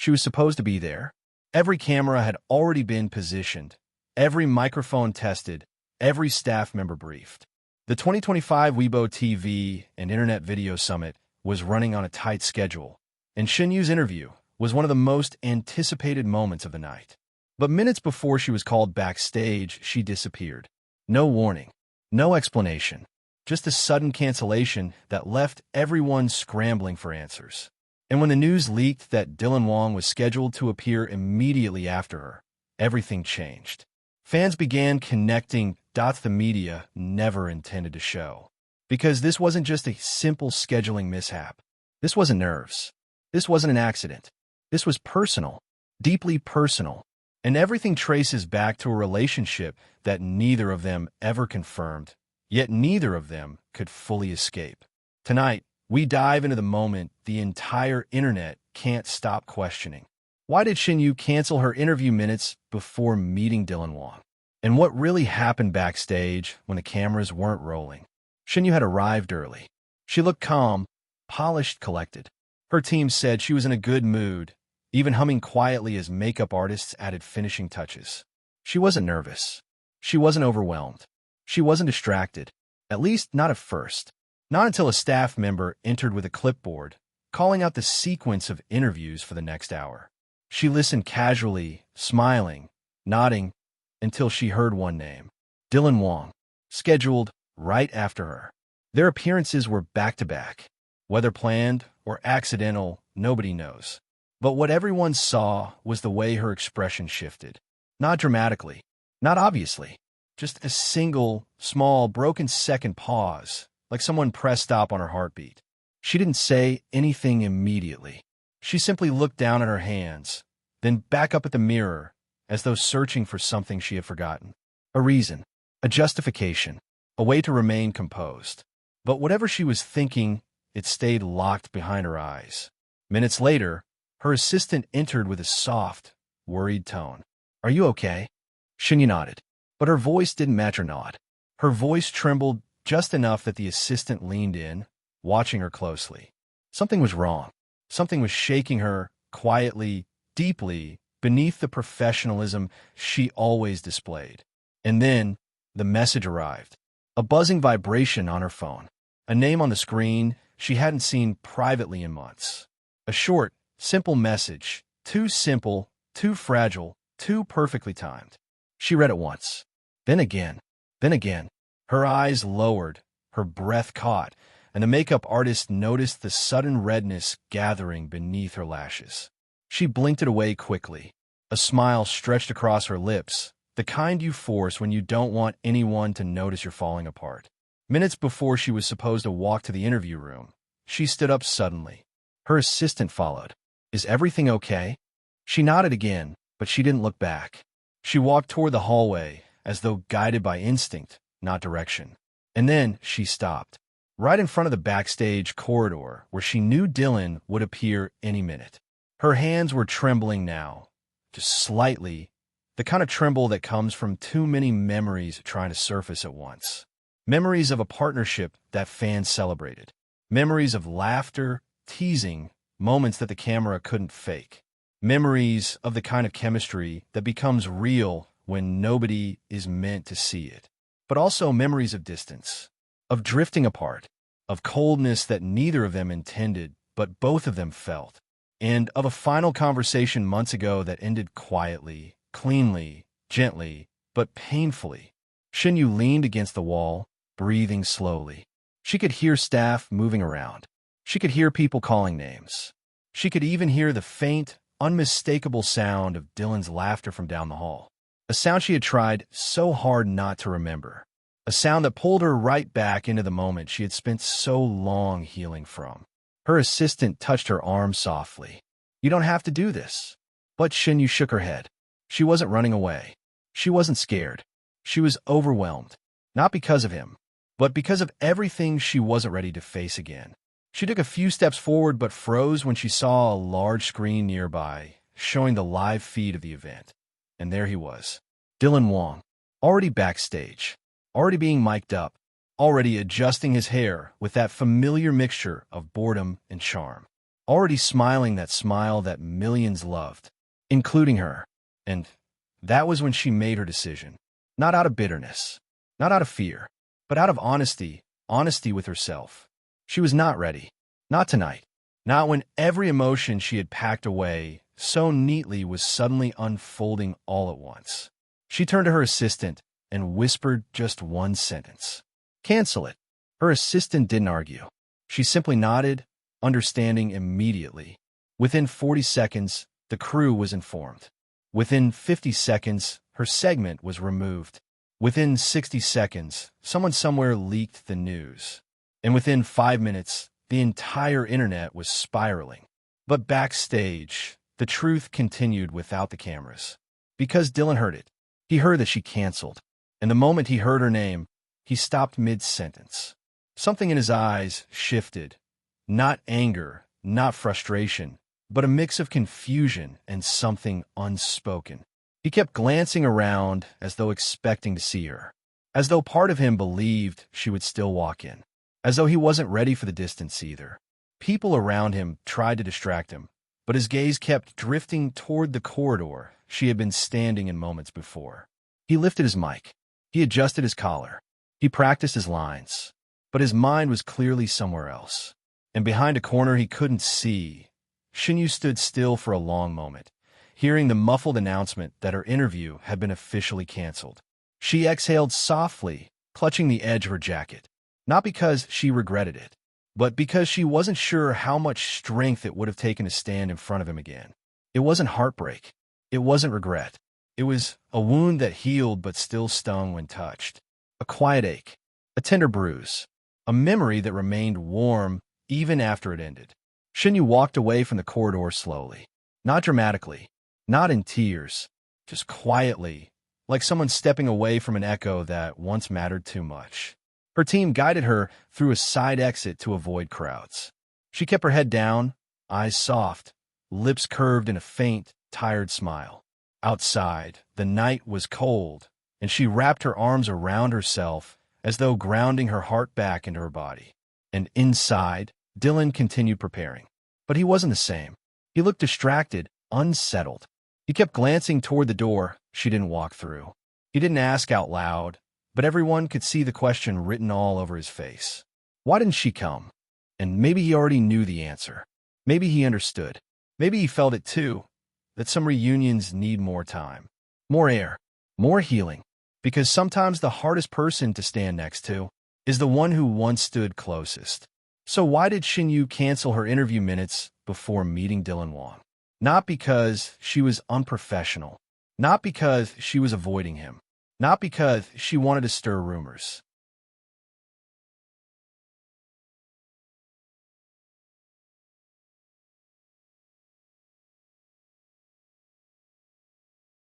She was supposed to be there. Every camera had already been positioned, every microphone tested, every staff member briefed. The 2025 Weibo TV and Internet Video Summit was running on a tight schedule, and Shen Yue's interview was one of the most anticipated moments of the night. But minutes before she was called backstage, she disappeared. No warning, no explanation, just a sudden cancellation that left everyone scrambling for answers. And when the news leaked that Dylan Wong was scheduled to appear immediately after her, everything changed. Fans began connecting dots the media never intended to show. Because this wasn't just a simple scheduling mishap. This wasn't nerves. This wasn't an accident. This was personal, deeply personal. And everything traces back to a relationship that neither of them ever confirmed, yet neither of them could fully escape. Tonight, we dive into the moment the entire internet can't stop questioning. Why did Shen Yue cancel her interview minutes before meeting Dylan Wong? And what really happened backstage when the cameras weren't rolling? Shen Yue had arrived early. She looked calm, polished, collected. Her team said she was in a good mood, even humming quietly as makeup artists added finishing touches. She wasn't nervous. She wasn't overwhelmed. She wasn't distracted, at least not at first. Not until a staff member entered with a clipboard, calling out the sequence of interviews for the next hour. She listened casually, smiling, nodding, until she heard one name. Dylan Wong, scheduled right after her. Their appearances were back-to-back. Whether planned or accidental, nobody knows. But what everyone saw was the way her expression shifted. Not dramatically, not obviously, just a single, small, broken second pause, like someone pressed stop on her heartbeat. She didn't say anything immediately. She simply looked down at her hands, then back up at the mirror, as though searching for something she had forgotten. A reason, a justification, a way to remain composed. But whatever she was thinking, it stayed locked behind her eyes. Minutes later, her assistant entered with a soft, worried tone. "Are you okay?" Shen Yue nodded, but her voice didn't match her nod. Her voice trembled just enough that the assistant leaned in, watching her closely. Something was wrong. Something was shaking her, quietly, deeply, beneath the professionalism she always displayed. And then, the message arrived. A buzzing vibration on her phone. A name on the screen she hadn't seen privately in months. A short, simple message. Too simple, too fragile, too perfectly timed. She read it once. Then again. Then again. Her eyes lowered, her breath caught, and the makeup artist noticed the sudden redness gathering beneath her lashes. She blinked it away quickly. A smile stretched across her lips, the kind you force when you don't want anyone to notice you're falling apart. Minutes before she was supposed to walk to the interview room, she stood up suddenly. Her assistant followed. "Is everything okay?" She nodded again, but she didn't look back. She walked toward the hallway, as though guided by instinct, not direction. And then she stopped, right in front of the backstage corridor where she knew Dylan would appear any minute. Her hands were trembling now, just slightly, the kind of tremble that comes from too many memories trying to surface at once. Memories of a partnership that fans celebrated. Memories of laughter, teasing, moments that the camera couldn't fake. Memories of the kind of chemistry that becomes real when nobody is meant to see it. But also memories of distance, of drifting apart, of coldness that neither of them intended, but both of them felt, and of a final conversation months ago that ended quietly, cleanly, gently, but painfully. Shen Yue leaned against the wall, breathing slowly. She could hear staff moving around. She could hear people calling names. She could even hear the faint, unmistakable sound of Dylan's laughter from down the hall. A sound she had tried so hard not to remember. A sound that pulled her right back into the moment she had spent so long healing from. Her assistant touched her arm softly. "You don't have to do this." But Shen Yue shook her head. She wasn't running away. She wasn't scared. She was overwhelmed. Not because of him, but because of everything she wasn't ready to face again. She took a few steps forward but froze when she saw a large screen nearby, showing the live feed of the event. And there he was, Dylan Wong, already backstage, already being mic'd up, already adjusting his hair with that familiar mixture of boredom and charm. already smiling that smile that millions loved, including her. And that was when she made her decision. Not out of bitterness, not out of fear, but out of honesty, honesty with herself. She was not ready. Not tonight. Not when every emotion she had packed away so neatly was suddenly unfolding all at once. She turned to her assistant and whispered just one sentence. Cancel it. Her assistant didn't argue. She simply nodded, understanding immediately. Within 40 seconds, the crew was informed. Within 50 seconds, her segment was removed. Within 60 seconds, someone somewhere leaked the news. And within 5 minutes, the entire internet was spiraling. But backstage, the truth continued without the cameras. Because Dylan heard it. He heard that she canceled. And the moment he heard her name, he stopped mid-sentence. Something in his eyes shifted. Not anger, not frustration, but a mix of confusion and something unspoken. He kept glancing around as though expecting to see her, as though part of him believed she would still walk in, as though he wasn't ready for the distance either. People around him tried to distract him, but his gaze kept drifting toward the corridor she had been standing in moments before. He lifted his mic. He adjusted his collar. He practiced his lines, but his mind was clearly somewhere else. And behind a corner he couldn't see, Shen Yue stood still for a long moment, hearing the muffled announcement that her interview had been officially canceled. She exhaled softly, clutching the edge of her jacket, not because she regretted it, but because she wasn't sure how much strength it would have taken to stand in front of him again. It wasn't heartbreak. It wasn't regret. It was a wound that healed but still stung when touched. A quiet ache, a tender bruise, a memory that remained warm even after it ended. Shen Yue walked away from the corridor slowly, not dramatically, not in tears, just quietly, like someone stepping away from an echo that once mattered too much. Her team guided her through a side exit to avoid crowds. She kept her head down, eyes soft, lips curved in a faint, tired smile. Outside, the night was cold, and she wrapped her arms around herself as though grounding her heart back into her body. And inside, Dylan continued preparing. But he wasn't the same. He looked distracted, unsettled. He kept glancing toward the door she didn't walk through. He didn't ask out loud, but everyone could see the question written all over his face. Why didn't she come? And maybe he already knew the answer. Maybe he understood. Maybe he felt it too, that some reunions need more time, more air, more healing, because sometimes the hardest person to stand next to is the one who once stood closest. So why did Shen Yue cancel her interview minutes before meeting Dylan Wang? Not because she was unprofessional, not because she was avoiding him, not because she wanted to stir rumors,